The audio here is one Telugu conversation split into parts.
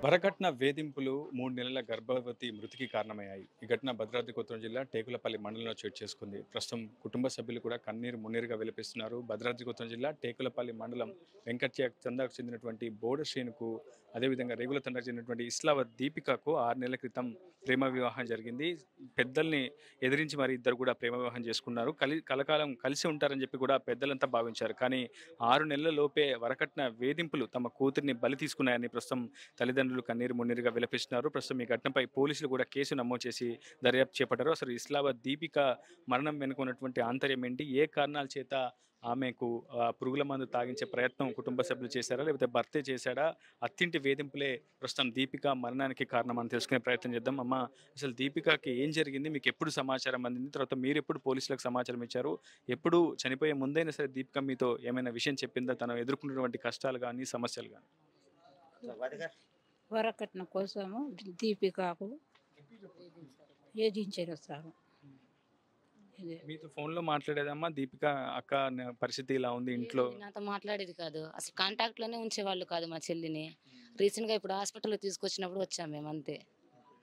వరకట్న వేధింపులు 3 నెలల గర్భవతి మృతికి కారణమయ్యాయి. ఈ ఘటన భద్రాద్రి కొత్తగూడెం జిల్లా టేకులపల్లి మండలంలో చోటు చేసుకుంది. ప్రస్తుతం కుటుంబ సభ్యులు కూడా కన్నీరు మున్నీరుగా విలపిస్తున్నారు. భద్రాద్రి కొత్తగూడెం జిల్లా టేకులపల్లి మండలం వెంకట్య తండాకు చెందినటువంటి బోడ శ్రీనుకు, అదేవిధంగా రేగుల తండాకు చెందినటువంటి ఇస్లావత్ దీపికకు 6 నెలల క్రితం ప్రేమ వివాహం జరిగింది. పెద్దల్ని ఎదిరించి మరి ఇద్దరు కూడా ప్రేమ వివాహం చేసుకున్నారు. కలకాలం కలిసి ఉంటారని చెప్పి కూడా పెద్దలంతా భావించారు. కానీ 6 నెలల లోపే వరకట్న వేధింపులు తమ కూతురిని బలి తీసుకున్నాయని ప్రస్తుతం తల్లిదండ్రులు కన్నీరు మున్నీరుగా విలపిస్తున్నారు. ప్రస్తుతం ఈ ఘటనపై పోలీసులు కూడా కేసు నమోదు చేసి దర్యాప్తు చేపట్టారు. అసలు ఇస్లామాబాద్ దీపిక మరణం వెనుక ఉన్నటువంటి ఆంతర్యం ఏంటి? ఏ కారణాల చేత ఆమెకు పురుగుల మందు తాగించే ప్రయత్నం కుటుంబ సభ్యులు చేశారా? లేకపోతే భర్తే చేశాడా? అత్తింటి వేధింపులే ప్రస్తుతం దీపిక మరణానికి కారణం అని తెలుసుకునే ప్రయత్నం చేద్దాం. అమ్మ, అసలు దీపికకి ఏం జరిగింది? మీకు ఎప్పుడు సమాచారం అందింది? తర్వాత మీరు ఎప్పుడు పోలీసులకు సమాచారం ఇచ్చారు? ఎప్పుడు చనిపోయే ముందైనా సరే దీపిక మీతో ఏమైనా విషయం చెప్పిందా? తను ఎదుర్కొన్నటువంటి కష్టాలు కానీ, సమస్యలు కానీ? వరకట్నం కోసము దీపికకు వేధించారు సార్. ఇదే మీతో ఫోన్‌లో మాట్లాడేదమ్మా దీపిక అక్క పరిస్థితి ఇలా ఉంది ఇంట్లో. నాతో మాట్లాడేది కాదు. అసలు కాంటాక్ట్‌లోనే ఉంచేవాళ్ళు కాదు మా చెల్లిని. రీసెంట్‌గా ఇప్పుడు హాస్పిటల్‌లో తీసుకొచ్చినప్పుడు వచ్చాము మేము అంతే.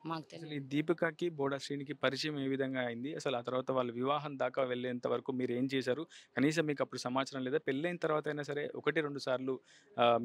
మాకు అసలు తెలీదు. ఈ దీపికకి, బోడా శ్రీనికి పరిచయం ఏ విధంగా అయింది? అసలు ఆ తర్వాత వాళ్ళ వివాహం దాకా వెళ్ళేంత వరకు మీరేం చేశారు? కనీసం మీకు అప్పుడు సమాచారం లేదా? పెళ్ళైన తర్వాత అయినా సరే 1, 2 సార్లు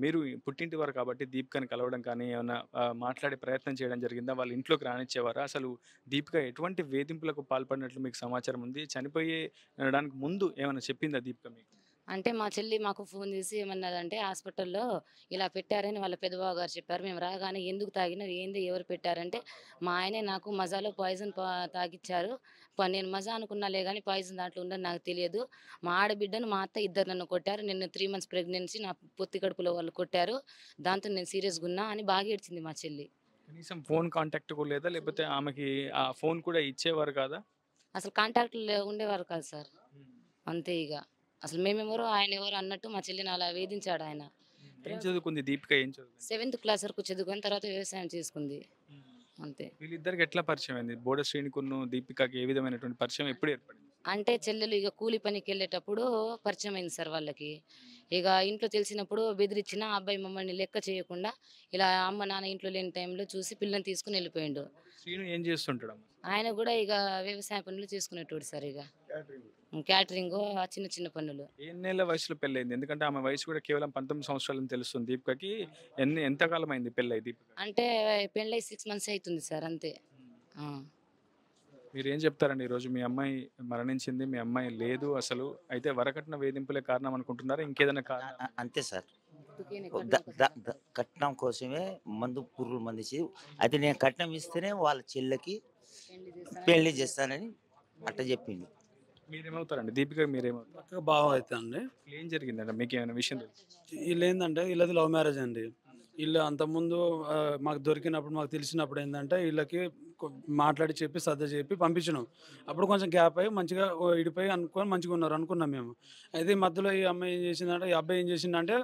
మీరు పుట్టింటి వారు కాబట్టి దీపికని కలవడం కానీ, ఏమన్నా మాట్లాడే ప్రయత్నం చేయడం జరిగిందా? వాళ్ళ ఇంట్లోకి రానిచ్చేవారా? అసలు దీపిక ఎటువంటి వేధింపులకు పాల్పడినట్లు మీకు సమాచారం ఉంది? చనిపోయడానికి ముందు ఏమైనా చెప్పిందా దీపిక మీకు? అంటే మా చెల్లి మాకు ఫోన్ చేసి ఏమన్నదంటే హాస్పిటల్‌లో ఇలా పెట్టారని వాళ్ళ పెద్దబావ గారు చెప్పారు. మేము రాగానే ఎందుకు తాగినావు? ఏంది? ఎవరు పెట్టారంటే మా ఆయనే నాకు మజాలో పాయిజన్ తాగిచ్చారు. నేను మజా అనుకున్నాలే గానీ పాయిజన్ దాంట్లో ఉందని నాకు తెలియదు. మా ఆడబిడ్డను మా అత్త ఇద్దరు నన్ను కొట్టారు. నేను 3 మంత్స్ ప్రెగ్నెన్సీ నా పొత్తి కడుపులో వాళ్ళు కొట్టారు. దాంతో నేను సీరియస్‌గా ఉన్నా అని బాగా ఏడ్చింది మా చెల్లి. కనీసం ఫోన్ కాంటాక్ట్ కూడా లేదా? లేకపోతే ఆమెకి ఆ ఫోన్ కూడా ఇచ్చేవారు కాదా? అసలు కాంటాక్ట్‌లో ఉండేవారు కాదు సార్. అంతే ఇగ. అసలు మేమెవరో ఆయనెవరో అన్నట్టు మా చెల్లిని అలా వేధించాడాయన. ఏం చదువుకుంది దీపిక? ఏం చదువుకుంది? 7థ్ క్లాస్ వరకు చదువుకొని తర్వాత వ్యవసాయం చేసుకుంది. అంతే. వీళ్ళిద్దరికి ఎట్లా పరిచయం అయింది? బోడ శ్రీనికును దీపికకి ఏ విధమైనటువంటి పరిచయం ఎప్పుడు ఏర్పడింది? అంటే చెల్లెలు ఇగ కూలి పనికెళ్ళేటప్పుడు పరిచయమైంది సార్ వాళ్ళకి. ఇగ ఇంట్లో తెలిసినప్పుడు బెదిరించిన ఆ అబ్బాయి మమ్మల్ని లెక్క చేయకుండా ఇలా అమ్మ, నాన్న ఇంట్లో లేని టైంలో చూసి పిల్లని తీసుకొని ఎళ్ళిపోయిండు. శ్రీను ఏం చేస్తుంటాడమ్మా? ఆయన గూడా ఇగ వ్యవసాయ పనులు చేసుకునేటోడు సార్ ఇగ. క్యాటరింగు ఆ చిన్న చిన్న పనులు. ఎన్నేళ్ల వయసులో పెళ్ళయింది? ఎందుకంటే ఆమె వయసు కూడా కేవలం 19 సంవత్సరాలని తెలుస్తుంది దీపికకి. ఎంత కాలం అయింది పెళ్ళై దీపిక? అంటే పెళ్ళై 6 మంత్స్ అయితుంది సార్ అంతే. ఆ! మీరేం చెప్తారండి ఈరోజు? మీ అమ్మాయి మరణించింది. మీ అమ్మాయి లేదు అసలు. అయితే వరకట్న వేధింపులే కారణం అనుకుంటున్నారా? ఇంకేదైనా కారణం? అంతే సార్. అందుకనే ద కట్నం ద కోసం. ద కట్నం కోసమే పురుగుల మందు ఇచ్చి అయితే నేను కట్నం ఇస్తేనే వాళ్ళ చెల్లెకి పెళ్లి చేస్తానని పెళ్లి చేస్తానని అట్ట చెప్పిండు. మీరేమవుతారండి? దీపిక మీరేమవుతారు? పక్కకు బావ అయితండి. ఏం జరిగిందండి? మీకు ఏమైనా విషయం తెలుసు? వీళ్ళేందంటే వీళ్ళది లవ్ మ్యారేజ్ అండి. వీళ్ళు అంతకుముందు మాకు దొరికినప్పుడు మాకు తెలిసినప్పుడు ఏందంటే వీళ్ళకి మాట్లాడి చెప్పి సర్ద చెప్పి పంపించినాం. అప్పుడు కొంచెం గ్యాప్ అయ్యి మంచిగా ఇడిపోయి అనుకొని మంచిగా ఉన్నారు అనుకున్నాం మేము. అయితే ఈ మధ్యలో ఈ అమ్మాయి ఏం చేసిందంటే ఈ అబ్బాయి ఏం చేసిండంటే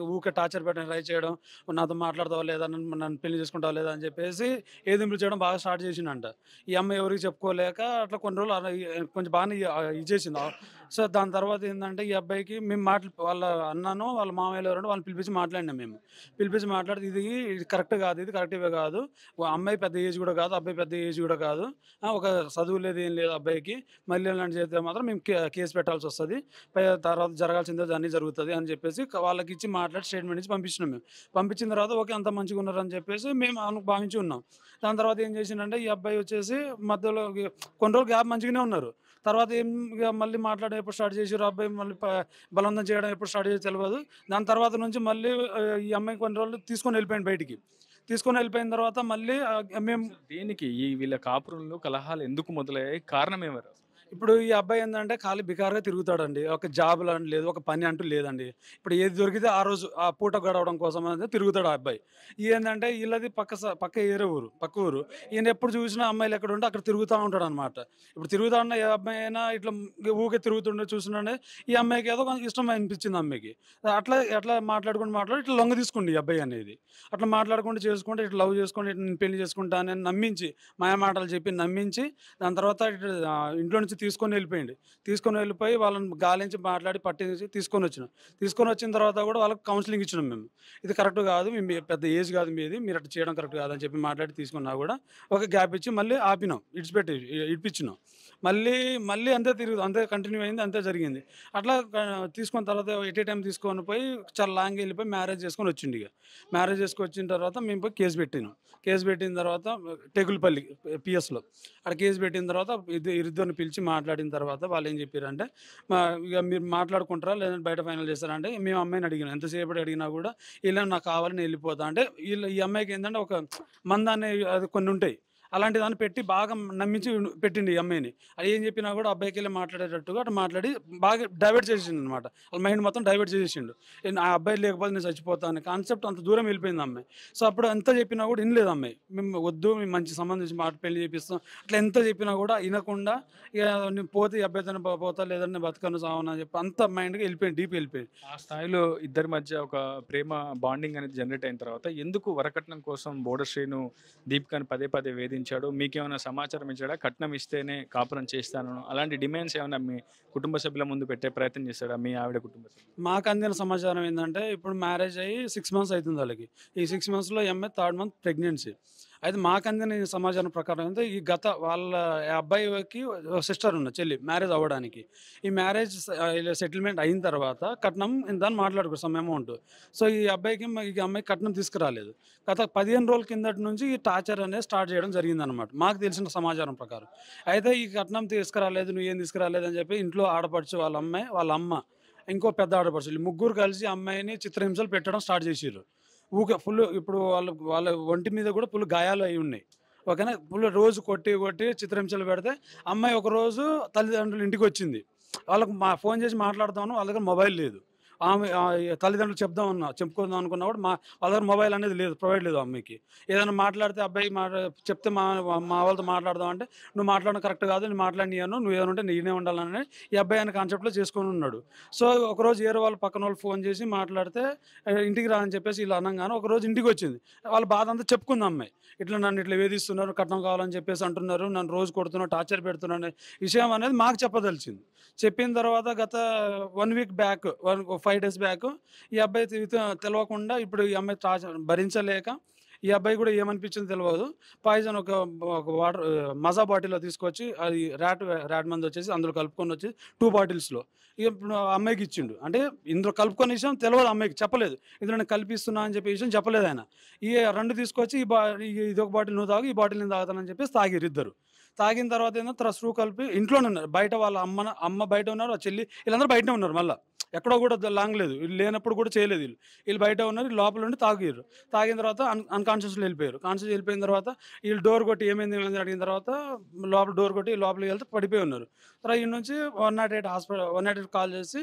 ఊరికే టార్చర్ పెట్టడం ట్రై చేయడం, నాతో మాట్లాడతావా లేదా, నన్ను పెళ్లి చేసుకుంటావా లేదా అని చెప్పేసి ఏదింపులు చేయడం బాగా స్టార్ట్ చేసిండంట. ఈ అమ్మాయి ఎవరికి చెప్పుకోలేక అట్లా కొన్ని రోజులు కొంచెం బాగానే ఇది చేసింది. సో దాని తర్వాత ఏంటంటే ఈ అబ్బాయికి మేము వాళ్ళ అన్నను వాళ్ళ మామయ్యలు ఎవరంటే వాళ్ళని పిలిపించి మాట్లాడినాం మేము. పిలిపించి మాట్లాడితే ఇది కరెక్ట్ కాదు, ఇది కరెక్ట్వే కాదు, అమ్మాయి పెద్ద ఏజ్ కూడా కాదు, అబ్బాయి పెద్ద ఏజ్ కూడా కాదు, ఒక చదువు లేదు ఏం లేదు అబ్బాయికి, మళ్ళీ ఇలాంటి చేస్తే మాత్రం మేము కేసు పెట్టాల్సి వస్తుంది, తర్వాత జరగాల్సిందే అన్నీ జరుగుతుంది అని చెప్పేసి వాళ్ళకి ఇచ్చి మాట్లాడి స్టేట్మెంట్ ఇచ్చి పంపించినాం మేము. పంపించిన తర్వాత ఓకే అంత మంచిగా ఉన్నారని చెప్పేసి మేము భావించి ఉన్నాం. దాని తర్వాత ఏం చేసిందంటే ఈ అబ్బాయి వచ్చేసి మధ్యలో కొన్ని రోజులు గ్యాప్ మంచిగానే ఉన్నారు. తర్వాత ఏం మళ్ళీ మాట్లాడడం ఎప్పుడు స్టార్ట్ చేసారు, అబ్బాయి మళ్ళీ బలవంతం చేయడం ఎప్పుడు స్టార్ట్ చేసి తెలియదు. దాని తర్వాత నుంచి మళ్ళీ ఈ అమ్మాయి కొన్ని రోజులు తీసుకొని వెళ్ళిపోయింది బయటికి. తీసుకొని వెళ్ళిపోయిన తర్వాత మళ్ళీ మేము దేనికి ఈ వీళ్ళ కాపురంలో కలహాలు ఎందుకు మొదలయ్యాయి? కారణం ఎవరు? ఇప్పుడు ఈ అబ్బాయి ఏంటంటే ఖాళీ బికారుగా తిరుగుతాడండి. ఒక జాబ్ అని లేదు, ఒక పని అంటూ లేదండి. ఇప్పుడు ఏది దొరికితే ఆ రోజు ఆ పూట గడవడం కోసం అనేది తిరుగుతాడు ఆ అబ్బాయి. ఏంటంటే వీళ్ళది పక్క ఏరే ఊరు, పక్క ఊరు. ఈయన ఎప్పుడు చూసినా అమ్మాయిలు ఎక్కడ ఉంటే అక్కడ తిరుగుతూ ఉంటాడు అనమాట. ఇప్పుడు తిరుగుతా ఉన్న ఏ అబ్బాయి అయినా ఇట్లా ఊకే తిరుగుతుండే చూస్తుండే ఈ అమ్మాయికి ఏదో కొంచెం ఇష్టం అనిపించింది అమ్మాయికి. అట్లా మాట్లాడి ఇట్లా లొంగ తీసుకుంది ఈ అబ్బాయి అనేది. అట్లా మాట్లాడుకుంటూ చేసుకుంటే ఇట్లా లవ్ చేసుకుంటే ఇట్లా నేను పెళ్లి చేసుకుంటానని నమ్మించి మాయమాటలు చెప్పి నమ్మించి దాని తర్వాత ఇంట్లో నుంచి తీసుకొని వెళ్ళిపోయి వాళ్ళని గాలించి మాట్లాడి పట్టించి తీసుకొని వచ్చిన తర్వాత కూడా వాళ్ళకి కౌన్సిలింగ్ ఇచ్చినాం మేము. ఇది కరెక్ట్ కాదు, మీ పెద్ద ఏజ్ కాదు మీది, మీరు అట్లా చేయడం కరెక్ట్ కాదని చెప్పి మాట్లాడి తీసుకున్నా కూడా ఒక గ్యాప్ ఇచ్చి మళ్ళీ ఆపినాం, ఇడిపించినాం. మళ్ళీ అంతే కంటిన్యూ అయింది, అంతే జరిగింది. అట్లా తీసుకున్న తర్వాత ఎట్ ఏ టైం తీసుకొని పోయి చాలా లాంగ్ వెళ్ళిపోయి మ్యారేజ్ చేసుకొని వచ్చిండు. ఇక మ్యారేజ్ చేసుకొని వచ్చిన తర్వాత మేము పోయి కేసు పెట్టిన తర్వాత టెగులపల్లి పిఎస్లో అక్కడ కేసు పెట్టిన తర్వాత ఇద్దరిని పిలిచి మాట్లాడిన తర్వాత వాళ్ళు ఏం చెప్పారంటే, ఇక మీరు మాట్లాడుకుంటారా లేదంటే బయట ఫైనల్ చేస్తారంటే, మేము అమ్మాయిని అడిగినాం. ఎంతసేపటి అడిగినా కూడా ఇలా నాకు కావాలని వెళ్ళిపోతా అంటే, ఈ అమ్మాయికి ఏంటంటే ఒక మందాన్ని అది కొన్ని ఉంటాయి, అలాంటి దాన్ని పెట్టి బాగా నమ్మించి పెట్టిండు ఈ అమ్మాయిని. అది ఏం చెప్పినా కూడా అబ్బాయికి వెళ్ళి మాట్లాడేటట్టుగా అటు మాట్లాడి బాగా డైవర్ట్ చేసిండు అనమాట. వాళ్ళ మైండ్ మొత్తం డైవర్ట్ చేసేసిండు. ఆ అబ్బాయి లేకపోతే నేను చచ్చిపోతాను కాన్సెప్ట్ అంత దూరం వెళ్ళిపోయింది అమ్మాయి. సో అప్పుడు ఎంత చెప్పినా కూడా వినలేదు అమ్మాయి. మేము వద్దు, మేము మంచి సంబంధించి పెళ్లి చేపిస్తాం అట్లా ఎంత చెప్పినా కూడా వినకుండా, ఇక నేను పోతే ఈ అబ్బాయితో పోతా లేదంటే బతకను సావని చెప్పి అంత మైండ్గా వెళ్ళిపోయింది, డీప్ వెళ్ళిపోయింది. ఆ స్థాయిలో ఇద్దరి మధ్య ఒక ప్రేమ బాండింగ్ అనేది జనరేట్ అయిన తర్వాత ఎందుకు వరకట్నం కోసం బోర్డర్ శ్రీను దీపికను పదే వేధించాడు? మీకేమైనా సమాచారం ఇచ్చాడా? కట్నం ఇస్తేనే కాపురం చేస్తాను అలాంటి డిమాండ్స్ ఏమైనా మీ కుటుంబ సభ్యుల ముందు పెట్టే ప్రయత్నం చేస్తాడా మీ ఆవిడ కుటుంబ సభ్యులు? మాకు అందిన సమాచారం ఏంటంటే, ఇప్పుడు మ్యారేజ్ అయ్యి 6 months అవుతుంది వాళ్ళకి. ఈ 6 monthsలో అమ్మాయి 3rd month ప్రెగ్నెన్సీ. అయితే మాకు అందిన సమాచారం ప్రకారం అయితే ఈ వాళ్ళ అబ్బాయికి సిస్టర్ ఉన్న చెల్లి మ్యారేజ్ అవ్వడానికి, ఈ మ్యారేజ్ సెటిల్మెంట్ అయిన తర్వాత కట్నం దాన్ని మాట్లాడుకో సమ్ అమౌంట్. సో ఈ అమ్మాయి కట్నం తీసుకురాలేదు. గత 15 రోజుల కిందటి నుంచి ఈ టార్చర్ అనేది స్టార్ట్ చేయడం జరిగిందనమాట మాకు తెలిసిన సమాచారం ప్రకారం. అయితే ఈ కట్నం తీసుకురాలేదు, నువ్వు ఏం తీసుకురాలేదు అని చెప్పి ఇంట్లో ఆడపడుచు వాళ్ళ అమ్మ ఇంకో పెద్ద ఆడపడుచు ముగ్గురు కలిసి అమ్మాయిని చిత్రహింసలు పెట్టడం స్టార్ట్ చేసిర్రు. ఊకే ఫుల్. ఇప్పుడు వాళ్ళ ఒంటి మీద కూడా ఫుల్ గాయాలు అయి ఉన్నాయి. ఓకేనా, ఫుల్ రోజు కొట్టి చిత్రహింసలు పెడితే అమ్మాయి ఒకరోజు తల్లిదండ్రులు ఇంటికి వచ్చింది. వాళ్ళకు ఫోన్ చేసి మాట్లాడదామని వాళ్ళ దగ్గర మొబైల్ లేదు. ఆమె తల్లిదండ్రులు చెప్పుకుందాం అనుకున్నా కూడా వాళ్ళ దగ్గర మొబైల్ అనేది లేదు, ప్రొవైడ్ లేదు అమ్మాయికి. ఏదైనా మాట్లాడితే అబ్బాయి చెప్తే మా వాళ్ళతో మాట్లాడదాం అంటే, నువ్వు మాట్లాడడం కరెక్ట్ కాదు, నేను మాట్లాడినాను, నువ్వు ఏమైనా ఉంటే నేనే ఉండాలని ఈ అబ్బాయి అనే కాన్సెప్ట్లో చేసుకొని ఉన్నాడు. సో ఒకరోజు ఏరో వాళ్ళు పక్కన వాళ్ళు ఫోన్ చేసి మాట్లాడితే ఇంటికి రా అని చెప్పేసి ఇలా అనగానే ఒకరోజు ఇంటికి వచ్చింది. వాళ్ళ బాధ అంతా చెప్పుకుంది అమ్మాయి. నన్ను ఇట్లా వేధిస్తున్నారు, కట్నం కావాలని చెప్పేసి అంటున్నారు, నన్ను రోజు కొడుతున్నారు, టార్చర్ పెడుతున్నారు విషయం అనేది మాకు చెప్పదలిచింది. చెప్పిన తర్వాత గత 1 week బ్యాక్ 5 days బ్యాక్ ఈ అబ్బాయి తెలియకుండా ఇప్పుడు ఈ అమ్మాయి టార్చర్ భరించలేక ఈ అబ్బాయి కూడా ఏమనిపించింది తెలియదు, పాయిజన్ ఒక వాటర్ మజా బాటిల్లో తీసుకొచ్చి అది ర్యాట్ మందు వచ్చేసి అందులో కలుపుకొని వచ్చి 2 bottles ఇప్పుడు అమ్మాయికి ఇచ్చిండు. అంటే ఇందులో కలుపుకొని విషయం తెలియదు అమ్మాయికి, చెప్పలేదు. ఇందులో నేను కల్పిస్తున్నా అని చెప్పే విషయం చెప్పలేదు ఆయన. ఈ 2 తీసుకొచ్చి ఇది ఒక బాటిల్ నువ్వు తాగు, ఈ బాటిల్ నేను తాగుతానని చెప్పేసి తాగిరు ఇద్దరు. తాగిన తర్వాత ఏంటో స్క్రూ కలిపి ఇంట్లోనే ఉన్నారు. బయట వాళ్ళ అమ్మ బయట ఉన్నారు, ఆ చెల్లి వీళ్ళందరూ బయటనే ఉన్నారు. మళ్ళీ ఎక్కడో కూడా లాంగ్ లేదు, వీళ్ళు లేనప్పుడు కూడా చేయలేదు. వీళ్ళు బయట ఉన్నారు, లోపల ఉండి తాగిరు. తాగిన తర్వాత అన్కాన్షియస్లో వెళ్ళిపోయారు. వెళ్ళిపోయిన తర్వాత వీళ్ళు డోర్ కొట్టి ఏమైంది అడిగిన తర్వాత లోపల డోర్ కొట్టి లోపలికి వెళ్తే పడిపోయి ఉన్నారు. తర్వాత ఈ నుంచి 108 కాల్ చేసి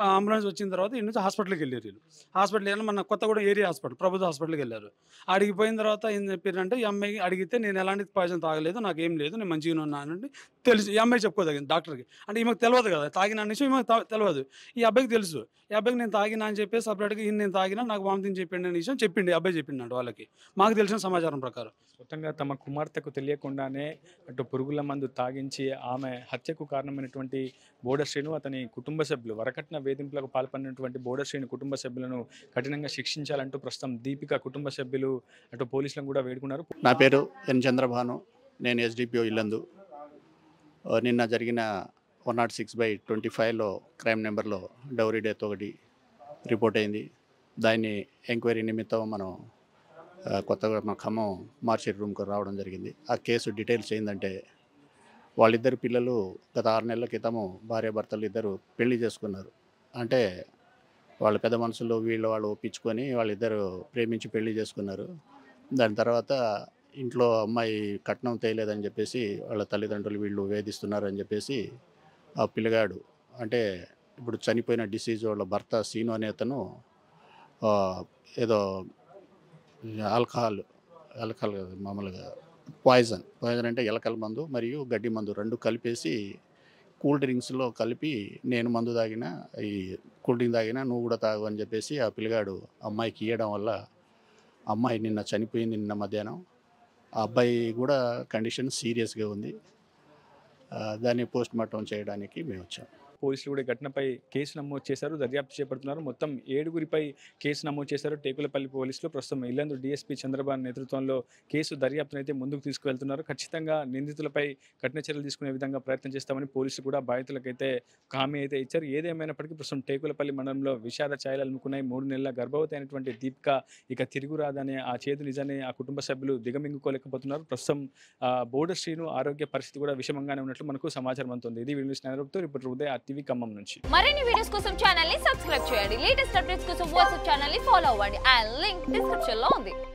అంబులెన్స్ వచ్చిన తర్వాత ఈ నుంచి హాస్పిటల్కి వెళ్ళారు. వీళ్ళు హాస్పిటల్ వెళ్ళి మన కొత్తగూడెం ఏరియా హాస్పిటల్, ప్రభుత్వ హాస్పిటల్కి వెళ్ళారు. అడిగిపోయిన తర్వాత ఏం చెప్పారంటే, ఈ అమ్మాయికి అడిగితే నేను ఎలాంటి పాయిజన్ తాగలేదు, నాకేం లేదు, నేను మంచిగా ఉన్నానంటే తెలిసి ఈ అమ్మాయి చెప్పుకోదగింది డాక్టర్కి. అంటే ఈమెకు తెలియదు కదా, తాగిన విషయం ఈమెకు తెలియదు. ఈ అబ్బాయికి తెలుసు. ఈ అబ్బాయికి నేను తాగినా అని చెప్పి సపరేట్గా నేను తాగినా నాకు వామిటింగ్ చెప్పిండి అనే విషయం చెప్పిండి అబ్బాయి చెప్పిండు వాళ్ళకి, మాకు తెలిసిన సమాచారం ప్రకారం. మొత్తంగా తమ కుమార్తెకు తెలియకుండానే అటు పురుగుల మందు తాగించి ఆమె హత్యకు కారణమైనటువంటి బోర్డర్ శ్రీను, అతని కుటుంబ సభ్యులు, వరకట్న వేధింపులకు పాల్పడినటువంటి బోర్డర్ శ్రీను కుటుంబ సభ్యులను కఠినంగా శిక్షించాలంటూ ప్రస్తుతం దీపిక కుటుంబ సభ్యులు అటు పోలీసులను కూడా వేడుకున్నారు. నా పేరు ఎన్ చంద్రభాను, నేను SDPO ఇల్లందు. నిన్న జరిగిన 106/25లో క్రైమ్ నెంబర్లో డౌరీ డెత్ ఒకటి రిపోర్ట్ అయింది. దాన్ని ఎంక్వైరీ నిమిత్తం మనం కొత్తగా మన ఖమ్మం మార్షల్ రూమ్కి రావడం జరిగింది. ఆ కేసు డీటెయిల్స్ ఏంటంటే, వాళ్ళిద్దరు పిల్లలు గత 6 నెలల క్రితము భార్యాభర్తలు ఇద్దరు పెళ్లి చేసుకున్నారు. అంటే వాళ్ళ పెద్ద మనసులో వాళ్ళు ఒప్పించుకొని వాళ్ళిద్దరు ప్రేమించి పెళ్లి చేసుకున్నారు. దాని తర్వాత ఇంట్లో అమ్మాయి కట్నం తేయలేదని చెప్పేసి వాళ్ళ తల్లిదండ్రులు వీళ్ళు వేధిస్తున్నారని చెప్పేసి ఆ పిల్లగాడు, అంటే ఇప్పుడు చనిపోయిన డిసీజ్ వాళ్ళ భర్త సీను అనే అతను ఏదో ఆల్కహాల్ మామూలుగా పాయిజన్ అంటే ఎలకల మందు మరియు గడ్డి మందు 2 కలిపేసి కూల్ డ్రింక్స్లో కలిపి, నేను మందు తాగినా, ఈ కూల్ డ్రింక్ తాగినా నువ్వు కూడా తాగు అని చెప్పేసి ఆ పిల్లగాడు అమ్మాయికి ఇవ్వడం వల్ల అమ్మాయి నిన్న చనిపోయింది, నిన్న మధ్యాహ్నం. ఆ అబ్బాయి కూడా కండిషన్ సీరియస్గా ఉంది. దాన్ని పోస్ట్ మార్టం చేయడానికి మేము వచ్చాం. పోలీసులు కూడా ఈ ఘటనపై కేసు నమోదు చేశారు, దర్యాప్తు చేపడుతున్నారు. మొత్తం 7గురిపై కేసు నమోదు చేశారు టేకులపల్లి పోలీసులు. ప్రస్తుతం ఇల్లందు డీఎస్పీ చంద్రబాబు నేతృత్వంలో కేసు దర్యాప్తును అయితే ముందుకు తీసుకువెళ్తున్నారు. ఖచ్చితంగా నిందితులపై కఠిన చర్యలు తీసుకునే విధంగా ప్రయత్నం చేస్తామని పోలీసులు కూడా బాధితులకైతే హామీ అయితే ఇచ్చారు. ఏదేమైనప్పటికీ ప్రస్తుతం టేకులపల్లి మండలంలో విషాద ఛాయలు అలుముకున్నాయి. 3 నెలల గర్భవతి అయినటువంటి దీపిక ఇక తిరుగురాదనే ఆ చేదు నిజాన్ని ఆ కుటుంబ సభ్యులు దిగమింగుకోలేకపోతున్నారు. ప్రస్తుతం బోర్డర్ శ్రీను ఆరోగ్య పరిస్థితి కూడా విషమంగానే ఉన్నట్లు మనకు సమాచారం అందుతుంది. ఇది video news reporter Uday TV Khammam నుంచి. మరిన్ని వీడియోస్ కోసం ఛానల్ ని సబ్స్క్రైబ్ చేయండి. లేటెస్ట్ అప్డేట్స్ కోసం వాట్సాప్ ఛానల్ ని ఫాలో అవ్వండి. ఆ లింక్ డిస్క్రిప్షన్ లో ఉంది.